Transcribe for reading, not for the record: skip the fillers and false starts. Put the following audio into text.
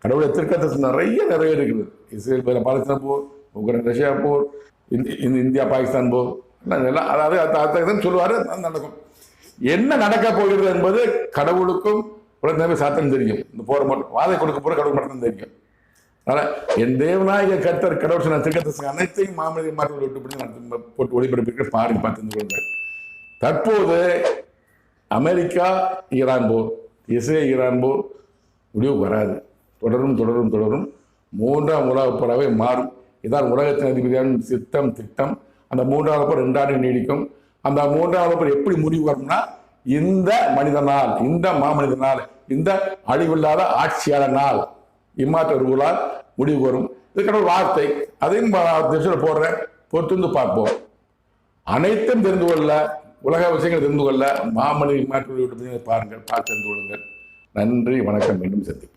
கடவுளை திருக்கத்தை நிறைய இருக்குது. இஸ்ரேல் பாலஸ்தீன போர், உக்ரைன் ரஷ்யா போர், இந்தியா பாகிஸ்தான் போர் எல்லாம், அதாவது அர்த்தம் சொல்லுவாரு, நடக்கும். என்ன நடக்க போகிறது என்பது கடவுளுக்கும் உலகமே சாத்தம் தெரியும். இந்த போற மட்டும் வாதை கொடுக்க போற கடவுள் மட்டும் தெரியும். அதனால என் தேவனாய கர்த்தர் கடவுள் சொன்ன திருக்கத்தை அனைத்தையும் மாமனித மாற்றங்களை விட்டு போட்டு ஒளிபரப்பிற்கு பாருங்க, பார்த்து கொள்ளுங்கள். தற்போது அமெரிக்கா ஈரான் போர், இஸ்ரேல் ஈரான் போர் முடிவு வராது. தொடரும். மூன்றாம் உலகப் போராகவே மாறும். இதான் உலகத்தின் அதிபதியான திட்டம். அந்த மூன்றாவது போர் 2 ஆண்டு நீடிக்கும். அந்த மூன்றாவது போர் எப்படி முடிவு வரும்னா, இந்த மனிதனால், இந்த மாமனிதனால், இந்த அழிவில்லாத ஆட்சியாளனால், இம்மாற்றர்களால் முடிவு வரும். இதுக்கான ஒரு வார்த்தை, அதையும் போடுறேன், பொறுத்து பார்ப்போம். அனைத்தும் தெரிந்து கொள்ள, உலக விஷயங்கள் தெரிந்து கொள்ள மாமனித இம்மாற்றங்களை பாருங்கள், பார்த்து தெரிந்து கொள்ளுங்கள். நன்றி, வணக்கம். மீண்டும் சந்திப்போம்.